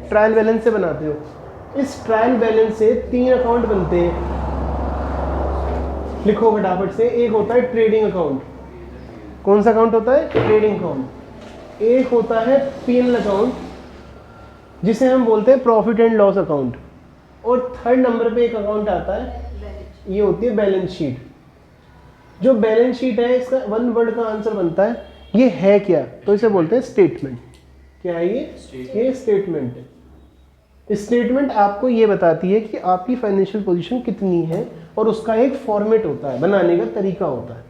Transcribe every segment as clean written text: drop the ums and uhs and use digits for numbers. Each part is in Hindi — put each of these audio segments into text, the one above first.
ट्रायल बैलेंस से बनाते हो। इस ट्रायल बैलेंस से 3 अकाउंट बनते हैं, लिखो फटाफट से। एक होता है ट्रेडिंग अकाउंट। कौन सा अकाउंट होता है? Trading account. एक होता है पीएनएल अकाउंट, जिसे हम बोलते हैं प्रॉफिट एंड लॉस अकाउंट। और थर्ड नंबर पे एक अकाउंट आता है, ये होती है बैलेंस शीट। जो बैलेंस शीट है, इसका वन वर्ड का आंसर बनता है ये है क्या, तो इसे बोलते हैं स्टेटमेंट। क्या है ये स्टेटमेंट है। स्टेटमेंट आपको ये बताती है कि आपकी फाइनेंशियल पोजीशन कितनी है, और उसका एक फॉर्मेट होता है, बनाने का तरीका होता है।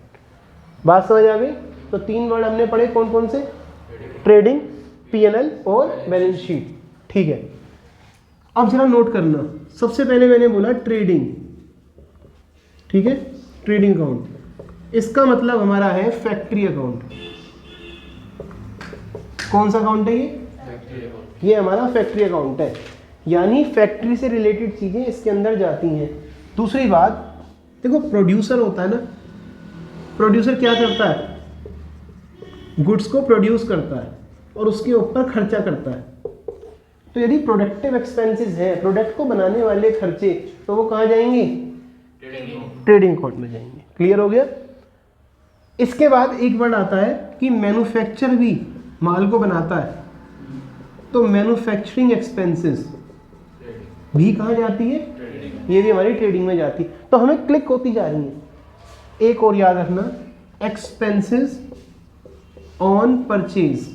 बात समझ आ गई? तो 3 वर्ड हमने पढ़े, कौन कौन से? ट्रेडिंग, पीएनएल और बैलेंस शीट। ठीक है, अब जरा नोट करना। सबसे पहले मैंने बोला ट्रेडिंग, ठीक है, ट्रेडिंग अकाउंट। इसका मतलब हमारा है फैक्ट्री अकाउंट। कौन सा अकाउंट है ये हमारा फैक्ट्री अकाउंट है, यानी फैक्ट्री से रिलेटेड चीजें इसके अंदर जाती हैं। दूसरी बात, देखो प्रोड्यूसर होता है ना, प्रोड्यूसर क्या करता है? गुड्स को प्रोड्यूस करता है और उसके ऊपर खर्चा करता है। तो यदि प्रोडक्टिव एक्सपेंसेस है, प्रोडक्ट को बनाने वाले खर्चे, तो वो कहाँ जाएंगे? ट्रेडिंग अकाउंट में जाएंगे। क्लियर हो गया? इसके बाद एक वर्ड आता है कि मैन्युफैक्चर भी माल को बनाता है, तो मैन्युफैक्चरिंग एक्सपेंसेस भी कहाँ जाती है? ये भी हमारी ट्रेडिंग में जाती है। तो हमें क्लिक होती जा रही है। एक और याद रखना, एक्सपेंसेस ऑन परचेज।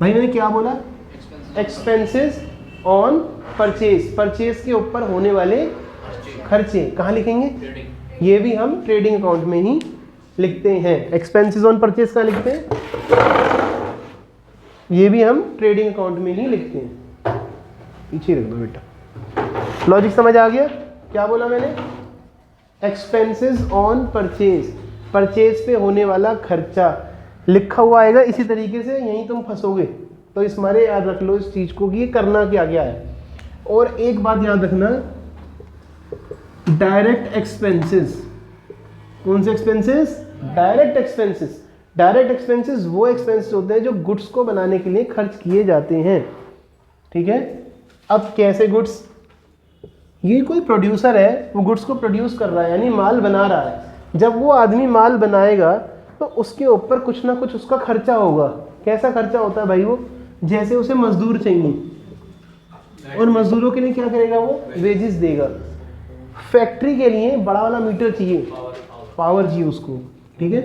भाई मैंने क्या बोला? एक्सपेंसेस ऑन परचेज, परचेज के ऊपर होने वाले खर्चे कहाँ लिखेंगे? ये भी हम ट्रेडिंग अकाउंट में ही लिखते हैं। एक्सपेंसेस ऑन परचेज कहाँ लिखते हैं? ये भी हम ट्रेडिंग अकाउंट में ही लिखते हैं। पीछे रख दो बेटा। लॉजिक समझ आ गया? क्या बोला मैंने? एक्सपेंसेस ऑन परचेज, परचेज पे होने वाला खर्चा लिखा हुआ आएगा इसी तरीके से, यहीं तुम फंसोगे। तो इस मारे याद रख लो इस चीज को कि ये करना क्या गया है। और एक बात याद रखना, डायरेक्ट एक्सपेंसेस। कौन से expenses? Direct expenses. Direct expenses वो एक्सपेंसेस होते हैं जो गुड्स को बनाने के लिए खर्च किए जाते हैं। ठीक है, अब कैसे गुड्स? ये कोई प्रोड्यूसर है, वो गुड्स को प्रोड्यूस कर रहा है, यानी माल बना रहा है। जब वो आदमी माल बनाएगा तो उसके ऊपर कुछ ना कुछ उसका खर्चा होगा। कैसा खर्चा होता है भाई? वो जैसे उसे मजदूर चाहिए, और मजदूरों के लिए क्या करेगा? वो वेजेस देगा। फैक्ट्री के लिए बड़ा वाला मीटर चाहिए, पावर चाहिए उसको। ठीक है,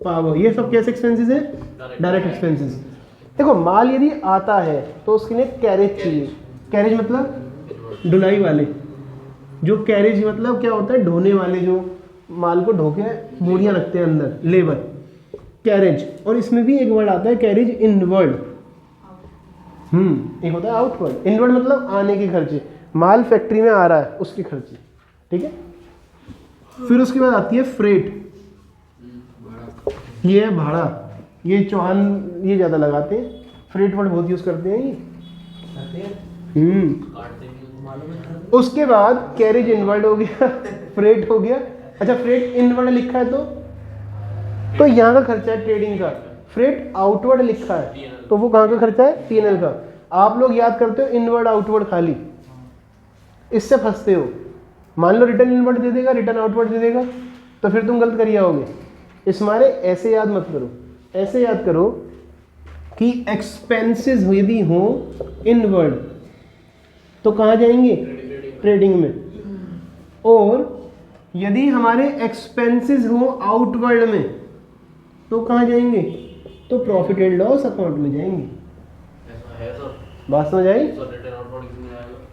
पावर। ये सब कैसे एक्सपेंसेस है? Direct expenses. देखो माल यदि आता है तो उसके लिए कैरेज चाहिए। कैरेज मतलब ढुलाई वाले। जो कैरेज मतलब क्या होता है? ढोने वाले, जो माल को ढो के बोरियां रखते हैं अंदर, लेबर, कैरेज। और इसमें भी एक वर्ड आता है कैरेज इनवर्ड। एक होता है आउटवर्ड। इनवर्ड मतलब आने के खर्चे, माल फैक्ट्री में आ रहा है उसके खर्चे। ठीक है, फिर उसके बाद आती है फ्रेट। ये है भाड़ा। ये चौहान ये ज्यादा लगाते हैं, फ्रेट वर्ड बहुत यूज करते हैं ये। उसके बाद कैरेज इनवर्ड हो गया, फ्रेट हो गया। अच्छा, फ्रेट इनवर्ड लिखा है तो यहाँ का खर्चा है ट्रेडिंग का। फ्रेट आउटवर्ड लिखा है तो वो कहाँ का खर्चा है? पीएनएल का। आप लोग याद करते हो इनवर्ड आउटवर्ड खाली, इससे फंसते हो। मान लो रिटर्न इनवर्ड दे देगा, रिटर्न आउटवर्ड दे देगा, तो फिर तुम गलत कर जाओगे। इस मारे ऐसे याद मत करो, ऐसे याद करो कि एक्सपेंसेस यदि हो इनवर्ड तो कहाँ जाएंगे? ट्रेडिंग में। और यदि हमारे एक्सपेंसेस हो आउटवर्ड में तो कहाँ जाएंगे? तो प्रॉफिट एंड लॉस अकाउंट में जाएंगे। बात समझ आई?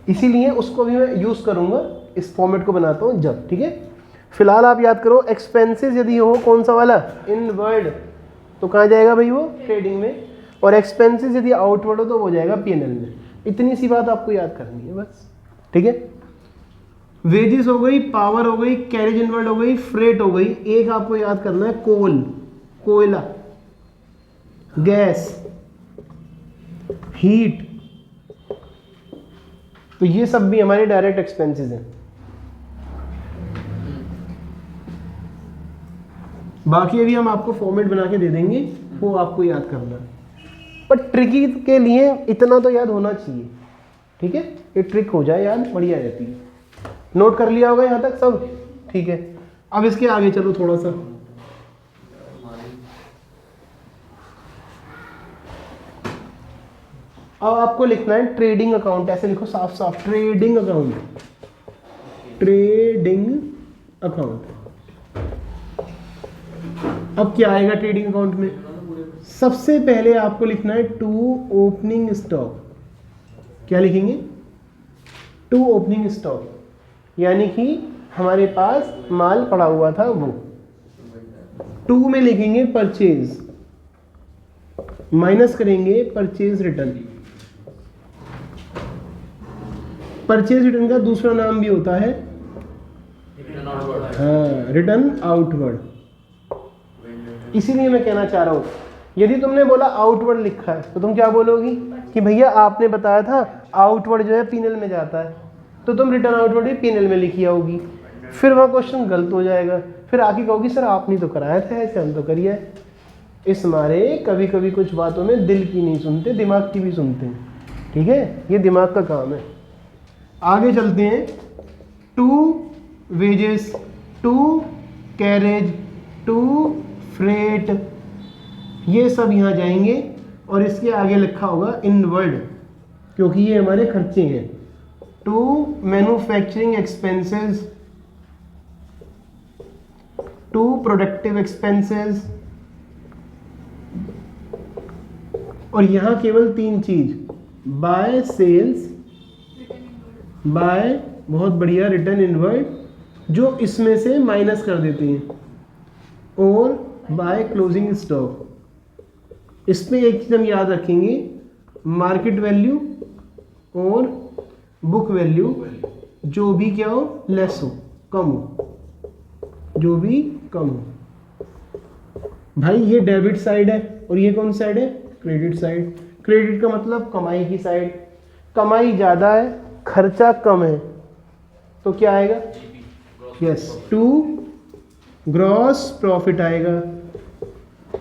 इसीलिए उसको भी मैं यूज करूंगा, इस फॉर्मेट को बनाता हूं जब। ठीक है, फिलहाल आप याद करो एक्सपेंसेस यदि हो कौन सा वाला? इनवर्ड, तो कहाँ जाएगा भाई? वो ट्रेडिंग में। और एक्सपेंसेस यदि आउटवर्ड हो तो वो जाएगा पीएनएल में। इतनी सी बात आपको याद करनी है बस। ठीक है, वेजेस हो गई, पावर हो गई, कैरेज इनवर्ड हो गई, फ्रेट हो गई। एक आपको याद करना है कोल, कोयला, गैस, हीट। तो ये सब भी हमारे डायरेक्ट एक्सपेंसेस हैं। बाकी अभी हम आपको फॉर्मेट बना के दे देंगे, वो आपको याद करना है। पर ट्रिकी के लिए इतना तो याद होना चाहिए, ठीक है, ये ट्रिक हो जाए याद, बढ़िया रहती है। नोट कर लिया होगा यहाँ तक सब, ठीक है। अब इसके आगे चलो थोड़ा सा, अब आपको लिखना है ट्रेडिंग अकाउंट, ऐसे लिखो साफ साफ, ट्रेडिंग अकाउंट, ट्रेडिंग अकाउंट। अब क्या आएगा ट्रेडिंग अकाउंट में? सबसे पहले आपको लिखना है टू ओपनिंग स्टॉक। क्या लिखेंगे? टू ओपनिंग स्टॉक, यानी कि हमारे पास माल पड़ा हुआ था वो। टू में लिखेंगे परचेज, माइनस करेंगे परचेज रिटर्न। परचेज रिटर्न का दूसरा नाम भी होता है हाँ, रिटर्न आउटवर्ड। इसीलिए मैं कहना चाह रहा हूं, यदि तुमने बोला आउटवर्ड लिखा है तो तुम क्या बोलोगी कि भैया आपने बताया था आउटवर्ड जो है पीएनएल में जाता है, तो तुम रिटर्न आउटवर्ड भी पीएनएल में लिखी होगी। फिर वह क्वेश्चन गलत हो जाएगा, फिर आके कहोगी सर आपने तो कराया था ऐसे, हम तो करिए। इस मारे कभी कभी कुछ बातों में दिल की नहीं सुनते, दिमाग की भी सुनते हैं, ठीक है, ये दिमाग का काम है। आगे चलते हैं, to wages, to carriage, to freight, ये सब यहाँ जाएंगे और इसके आगे लिखा होगा इनवर्ड, क्योंकि ये हमारे खर्चे हैं। To manufacturing expenses, to productive expenses, और यहां केवल तीन चीज, बाय सेल्स, बाय बहुत बढ़िया रिटर्न इनवर्ड, जो इसमें से माइनस कर देते हैं, और बाय क्लोजिंग स्टॉक। इसमें एक चीज हम याद रखेंगे, मार्केट वैल्यू और बुक वैल्यू जो भी क्या हो, लेस हो, कम हो, जो भी कम हो। भाई ये डेबिट साइड है और ये कौन साइड है, क्रेडिट साइड। क्रेडिट का मतलब कमाई की साइड, कमाई ज़्यादा है खर्चा कम है, तो क्या आएगा, यस, टू ग्रॉस प्रॉफिट आएगा।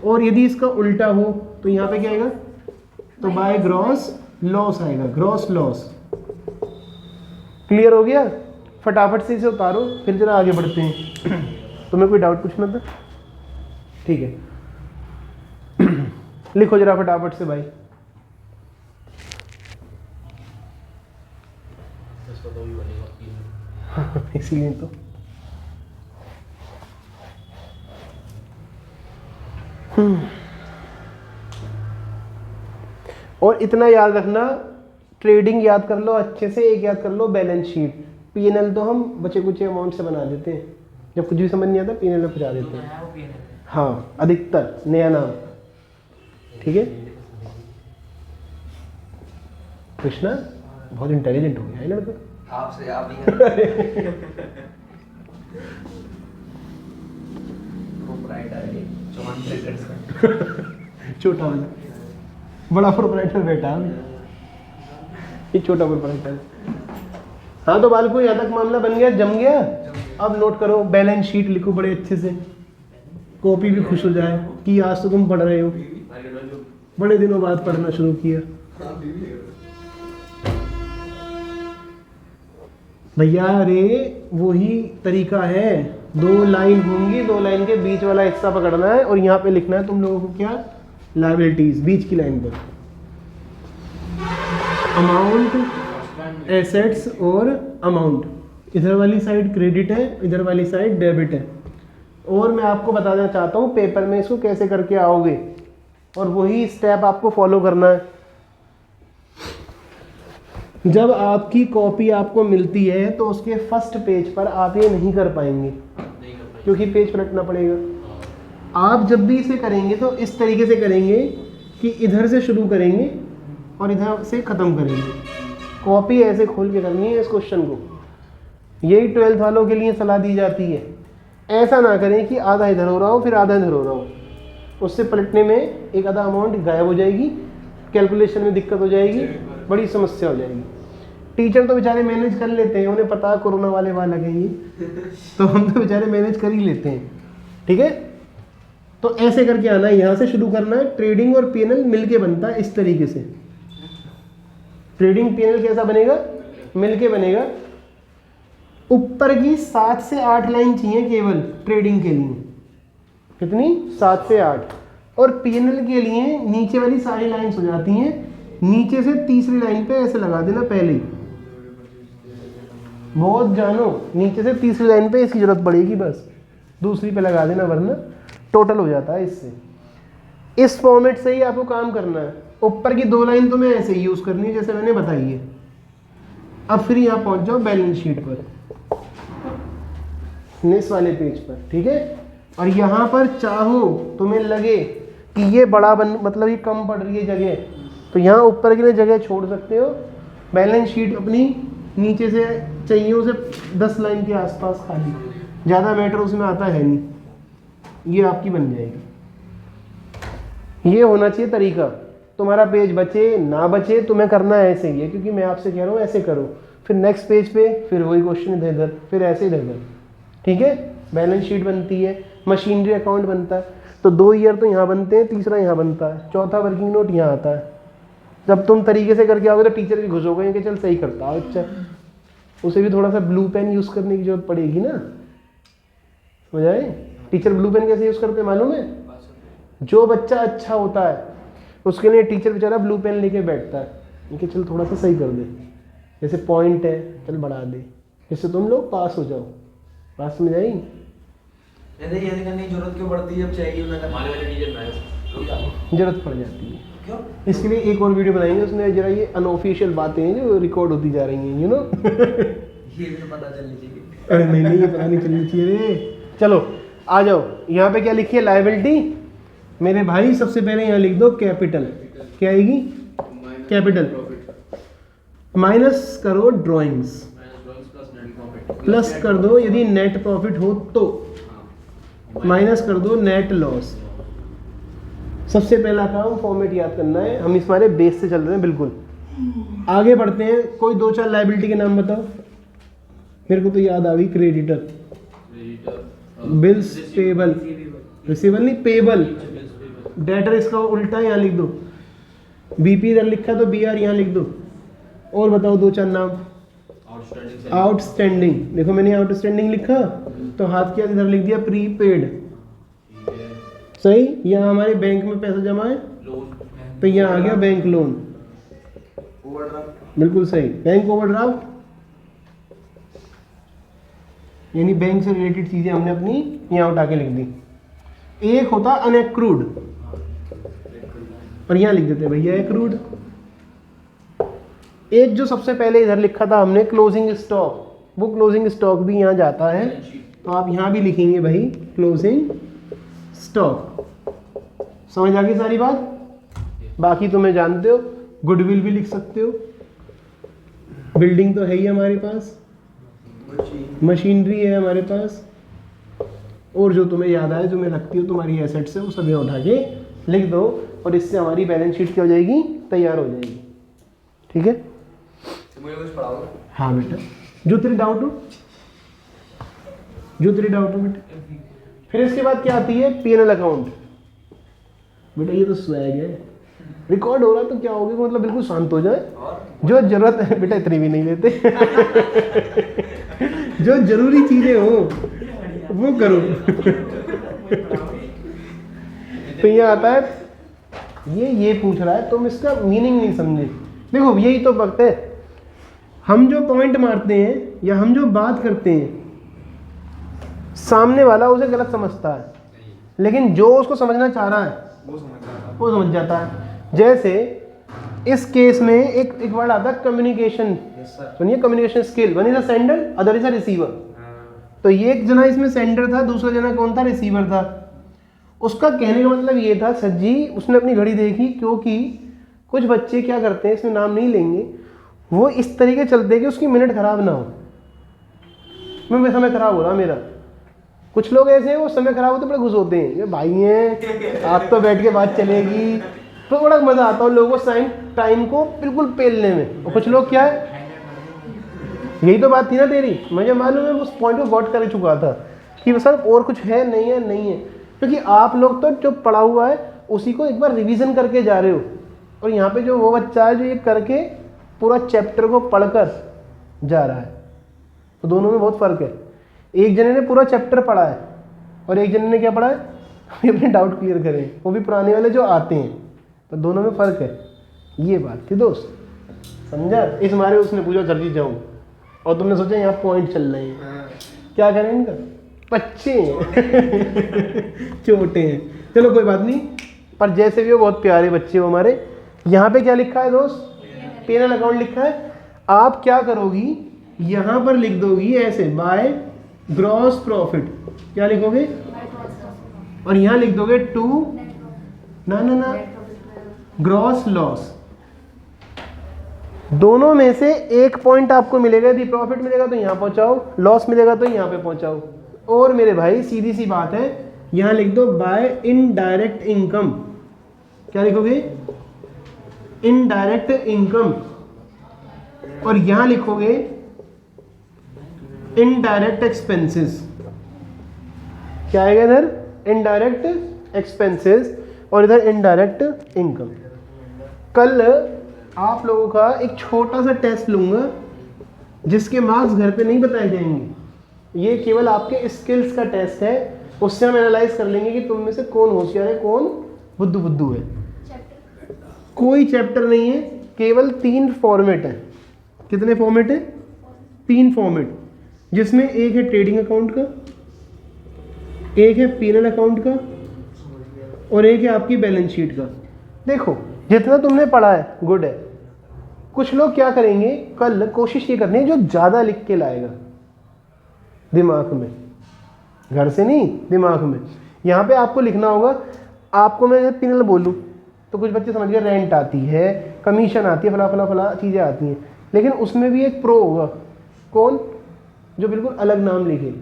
और यदि इसका उल्टा हो तो यहाँ पे क्या आएगा, तो बाय ग्रॉस लॉस आएगा, ग्रॉस लॉस। क्लियर हो गया? फटाफट से इसे उतारो, फिर जरा आगे बढ़ते हैं। तुम्हें कोई डाउट पूछना था? ठीक है, लिखो जरा फटाफट से भाई। इसीलिए तो और इतना याद रखना, ट्रेडिंग याद कर लो अच्छे से, एक याद कर लो बैलेंस शीट। पीएनएल तो हम बचे कुछ अमाउंट से बना देते हैं, जब कुछ भी समझ नहीं आता पीएनएल में पहुंचा देते हैं। हाँ, अधिकतर नया नाम, ठीक है। कृष्णा बहुत इंटेलिजेंट हो गया है लड़का, आपसे आप ही छोटा वाला, बड़ा प्रोपराइटर बेटा, ये छोटा प्रोपराइटर। हाँ तो बालको यहाँ तक मामला बन गया, जम गया। अब नोट करो, बैलेंस शीट लिखो बड़े अच्छे से, कॉपी भी खुश हो जाए कि आज तो तुम पढ़ रहे हो, बड़े दिनों बाद पढ़ना शुरू किया। भैया अरे वही तरीका है, दो लाइन होंगी, दो लाइन के बीच वाला हिस्सा पकड़ना है और यहाँ पे लिखना है तुम लोगों को क्या, लायबिलिटीज, बीच की लाइन पर अमाउंट, एसेट्स और अमाउंट। इधर वाली साइड क्रेडिट है, इधर वाली साइड डेबिट है। और मैं आपको बताना चाहता हूँ पेपर में इसको कैसे करके आओगे, और वही स्टेप आपको फॉलो करना है। जब आपकी कॉपी आपको मिलती है तो उसके फर्स्ट पेज पर आप ये नहीं कर पाएंगे, क्योंकि पेज पलटना पड़ेगा। आप जब भी इसे करेंगे तो इस तरीके से करेंगे कि इधर से शुरू करेंगे और इधर से ख़त्म करेंगे। कॉपी ऐसे खोल के करनी है इस क्वेश्चन को, यही 12th वालों के लिए सलाह दी जाती है। ऐसा ना करें कि आधा इधर हो रहा हो फिर आधा इधर हो रहा हो, उससे पलटने में एक आधा अमाउंट गायब हो जाएगी, कैलकुलेशन में दिक्कत हो जाएगी, बड़ी समस्या हो जाएगी। टीचर तो बेचारे मैनेज कर लेते हैं, उन्हें पता है कोरोना वाले वहाँ लगेंगे, तो हम तो बेचारे मैनेज कर ही लेते हैं, ठीक है। तो ऐसे करके आना है, यहाँ से शुरू करना है। ट्रेडिंग और पीएनएल मिलके बनता है इस तरीके से। ट्रेडिंग पीएनएल कैसा बनेगा? मिलके बनेगा। ऊपर की 7 से 8 लाइन चाहिए केवल ट्रेडिंग के लिए। कितनी? 7 से 8। और पीएनएल के लिए नीचे वाली सारी लाइंस हो जाती हैं। नीचे से तीसरी लाइन पे ऐसे लगा देना पहले ही। बहुत जानो, नीचे से तीसरी लाइन पे इसकी जरूरत पड़ेगी, बस दूसरी पे लगा देना, वरना टोटल हो जाता है इससे। इस फॉर्मेट से ही आपको काम करना है। ऊपर की 2 लाइन तो मैं ऐसे ही यूज करनी है जैसे मैंने बताई है। अब फिर यहाँ पहुंच जाओ बैलेंस शीट पर, इस वाले पेज पर, ठीक है। और यहाँ पर चाहो तुम्हें लगे कि ये बड़ा मतलब ये कम पड़ रही है जगह, तो यहाँ ऊपर के लिए जगह छोड़ सकते हो। बैलेंस शीट अपनी नीचे से चाहिए उसे 10 लाइन के आसपास खाली, ज़्यादा मैटर उसमें आता है नहीं, ये आपकी बन जाएगी। ये होना चाहिए तरीका। तुम्हारा पेज बचे ना बचे तुम्हें करना है ऐसे ही है, क्योंकि मैं आपसे कह रहा हूँ ऐसे करो। फिर नेक्स्ट पेज पे फिर वही क्वेश्चन इधर, फिर ऐसे इधर, ठीक है। बैलेंस शीट बनती है, मशीनरी अकाउंट बनता है, तो 2 ईयर तो यहाँ बनते हैं, तीसरा यहाँ बनता है, चौथा वर्किंग नोट यहाँ आता है। जब तुम तरीके से करके आओगे तो टीचर भी खुश हो गए कि चल सही करता है अच्छा। उसे भी थोड़ा सा ब्लू पेन यूज़ करने की जरूरत पड़ेगी ना, समझ आए? टीचर ब्लू पेन कैसे यूज़ करते हैं मालूम है? जो बच्चा अच्छा होता है उसके लिए टीचर बेचारा ब्लू पेन लेके बैठता है कि चल थोड़ा सा सही कर दे, जैसे पॉइंट है चल बढ़ा दे, जिससे तुम लोग पास हो जाओ। बात समझ आई? ये करने की जरूरत क्यों पड़ती है जब चाहिए ना? हमारे वाले टीचर जरूरत पड़ जाती है। क्यों? इसके लिए एक और वीडियो बनाएंगे, उसमें जरा ये अनऑफिशियल बातें हैं जो रिकॉर्ड होती जा रही हैं, यू नो। ये भी तो पता चलनी चाहिए। अरे नहीं ये पता नहीं चलनी चाहिए। चलो आ जाओ, यहाँ पे क्या लिखी है? लायबिलिटी। मेरे भाई सबसे पहले यहाँ लिख दो कैपिटल। क्या आएगी? कैपिटल। माइनस करो ड्राइंग्स, प्लस कर दो यदि नेट प्रॉफिट हो तो, माइनस कर दो नेट लॉस। सबसे पहला काम फॉर्मेट याद करना है। हम इस बारे बेस से चल रहे हैं बिल्कुल। आगे बढ़ते हैं। कोई 2-4 लायबिलिटी के नाम बताओ। मेरे को तो याद आ गई, क्रेडिटर, बिल्स पेबल, रिसीवेबल नहीं पेबल, डेटर इसका उल्टा यहाँ लिख दो, बीपी इधर लिखा तो बीआर यहाँ लिख दो। और बताओ 2-4 नाम। आउटस्टैंडिंग, देखो मैंने आउटस्टैंडिंग लिखा तो हाथ के इधर लिख दिया प्रीपेड, सही। यहाँ हमारे बैंक में पैसा जमा है तो यहाँ आ गया बैंक लोन, बिल्कुल सही। बैंक ओवरड्राफ्ट यानी बैंक से रिलेटेड चीजें हमने अपनी यहाँ उठा के लिख दी। एक होता अनएक्रूड, और यहाँ लिख देते भैया एक्रूड। एक जो सबसे पहले इधर लिखा था हमने क्लोजिंग स्टॉक, वो क्लोजिंग स्टॉक भी यहाँ जाता है, तो आप यहाँ भी लिखेंगे भाई क्लोजिंग स्टॉक। समझ आ गई सारी बात? बाकी तुम्हें जानते हो, गुडविल भी लिख सकते हो, बिल्डिंग तो है ही हमारे पास, मशीनरी है हमारे पास, और जो तुम्हें याद आए, जो मैं रखती हो तुम्हारी एसेट्स है, वो सब यहाँ उठा के लिख दो, और इससे हमारी बैलेंस शीट क्या हो जाएगी? तैयार हो जाएगी। ठीक है? तो मुझे कुछ पढ़ाओगे? हाँ बेटा, जो तेरे डाउट हो, जो तेरे डाउट हो बेटा। फिर इसके बाद क्या आती है? PNL account. बेटा ये तो स्वैग है, रिकॉर्ड हो रहा तो क्या होगा, मतलब बिल्कुल शांत हो जाए। जो जरूरत है बेटा, इतनी भी नहीं लेते। जो जरूरी चीजें हो वो करो। तो ये आता है, ये पूछ रहा है, तुम इसका मीनिंग नहीं समझे। देखो यही तो वक्त है, हम जो पॉइंट मारते हैं या हम जो बात करते हैं, सामने वाला उसे गलत समझता है, लेकिन जो उसको समझना चाह रहा है वो समझ जाता है। जैसे इस केस में एक वर्ड आता है कम्युनिकेशन। सुनिए, communication skill, one is a sender, other is a receiver. तो ये एक जना इसमें सेंडर था, दूसरा जना कौन था? रिसीवर था। उसका कहने का मतलब ये था, सर जी उसने अपनी घड़ी देखी, क्योंकि कुछ बच्चे क्या करते हैं, इसमें नाम नहीं लेंगे, वो इस तरीके चलते हैं कि उसकी मिनट खराब ना हो। मैं समय खराब हो रहा मेरा, कुछ लोग ऐसे हैं वो समय खराब होते बड़े खुश होते हैं, ये भाई हैं आप तो बैठ के बात चलेगी, तो बड़ा मजा आता है लोगों को टाइम को बिल्कुल पेलने में। और कुछ लोग क्या है, यही तो बात थी ना तेरी, मुझे मालूम है उस पॉइंट को गॉट कर चुका था कि सर और कुछ है नहीं है, नहीं है। क्योंकि आप लोग तो जो पढ़ा हुआ है उसी को एक बार रिवीजन करके जा रहे हो, और यहाँ पे जो वो बच्चा है जो ये करके पूरा चैप्टर को पढ़कर जा रहा है, तो दोनों में बहुत फ़र्क है। एक जने ने पूरा चैप्टर पढ़ा है और एक जने ने क्या पढ़ा है, अपने डाउट क्लियर करें, वो भी पुराने वाले जो आते हैं, तो दोनों में फ़र्क है। ये बात थी दोस्त, समझा? इस मारे उसने पूछा सर जी जाऊँ, और तुमने सोचा यहाँ पॉइंट चल रहे हैं, क्या करें इनका, बच्चे हैं छोटे हैं, चलो कोई बात नहीं, पर जैसे भी हो बहुत प्यारे बच्चे हो हमारे। यहाँ पे क्या लिखा है दोस्त, P&L अकाउंट लिखा है। आप क्या करोगी, यहाँ पर लिख दोगी ऐसे बाय ग्रॉस प्रॉफिट, क्या लिखोगे, और यहाँ लिख दोगे टू ना ग्रॉस लॉस। दोनों में से एक पॉइंट आपको मिलेगा, यदि प्रॉफिट मिलेगा तो यहाँ पहुँचाओ, लॉस मिलेगा तो यहाँ पे पहुँचाओ। और मेरे भाई सीधी सी बात है, यहाँ लिख दो बाय इनडायरेक्ट इनकम, क्या लिखोगे, इनडायरेक्ट इनकम, और यहाँ लिखोगे इनडायरेक्ट एक्सपेंसेस। क्या आएगा इधर, इनडायरेक्ट एक्सपेंसेस, और इधर इनडायरेक्ट इनकम। कल आप लोगों का एक छोटा सा टेस्ट लूंगा जिसके मार्क्स घर पे नहीं बताए जाएंगे, ये केवल आपके स्किल्स का टेस्ट है। उससे हम एनालाइज कर लेंगे कि तुम में से कौन होशियार है, कौन बुद्धू है। कोई चैप्टर नहीं है, केवल 3 फॉर्मेट है। कितने फॉर्मेट है, 3 फॉर्मेट, जिसमें एक है ट्रेडिंग अकाउंट का, एक है P&L अकाउंट का, और एक है आपकी बैलेंस शीट का। देखो जितना तुमने पढ़ा है गुड है। कुछ लोग क्या करेंगे, कल कोशिश ये करनी है जो ज़्यादा लिख के लाएगा दिमाग में, घर से नहीं दिमाग में। यहाँ पे आपको लिखना होगा, आपको मैं P&L बोलूँ तो कुछ बच्चे समझ गए, रेंट आती है, कमीशन आती है, फला चीज़ें आती हैं, लेकिन उसमें भी एक प्रो होगा, कौन, जो बिल्कुल अलग नाम लिखे,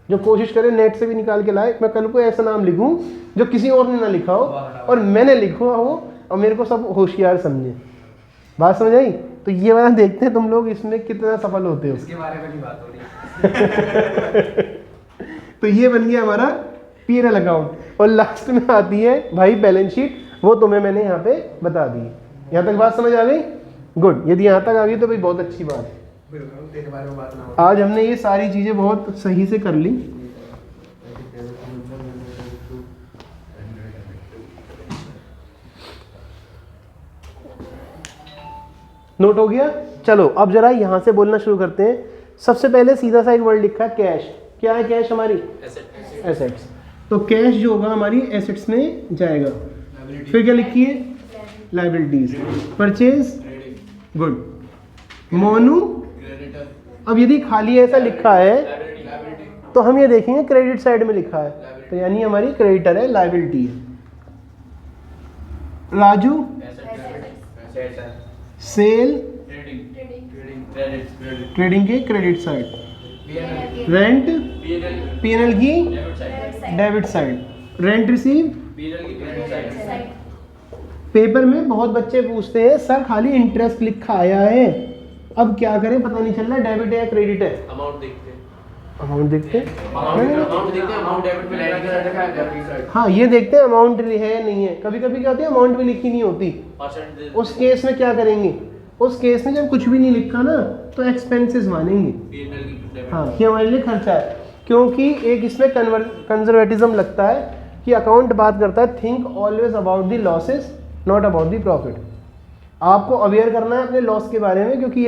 जो कोशिश करे नेट से भी निकाल के लाए। मैं कल को ऐसा नाम लिखूं जो किसी और ने ना लिखा हो और मैंने लिखा हो और मेरे को सब होशियार समझे। बात समझ आई? तो ये वाला देखते हैं तुम लोग इसमें कितना सफल होते हो। इसके बारे में नहीं बात हो रही। तो ये बन गया हमारा P&L अकाउंट, और लास्ट में आती है भाई बैलेंस शीट, वो तुम्हें मैंने यहाँ पे बता दी। यहाँ तक बात समझ आ गई? गुड। यदि यहाँ तक आ गई तो भाई बहुत अच्छी बात है। तेरे बारे में बात ना हो। आज हमने ये सारी चीज़ें बहुत सही से कर ली। नोट हो गया? चलो अब जरा यहाँ से बोलना शुरू करते हैं। सबसे पहले सीधा सा एक वर्ड लिखा है कैश। क्या है कैश? हमारी एसेट्स। तो कैश जो होगा हमारी एसेट्स में जाएगा। फिर क्या लिखी है? लाइबिलिटीज। Purchase, good. मोनू, अब यदि खाली ऐसा लिखा है तो हम ये देखेंगे क्रेडिट साइड में लिखा है, तो यानी हमारी क्रेडिटर है, लाइबिलिटी है। राजू, सेल, ट्रेडिंग के क्रेडिट साइड। रेंट, P&L की debit side. Rent receive, paper में बहुत बच्चे पूछते हैं सर खाली इंटरेस्ट लिखा आया है, अब क्या करें पता नहीं चल रहा डेबिट है या क्रेडिट है। अमाउंट देखते हैं, अमाउंट देखते हैं, अमाउंट डेबिट में रखा है। हाँ ये देखते हैं अमाउंट है या नहीं है। कभी कभी क्या होती है अमाउंट भी लिखी नहीं होती, उस केस में क्या करेंगे? उस केस में जब कुछ भी नहीं लिखा ना तो एक्सपेंसेस मानेंगे। हाँ ये हमारे लिए खर्चा है, क्योंकि एक इसमें कंजर्वेटिज्म लगता है कि अकाउंट बात करता है think always about the losses not about the profit. आपको अवेयर करना है अपने लॉस के बारे में, क्योंकि यदि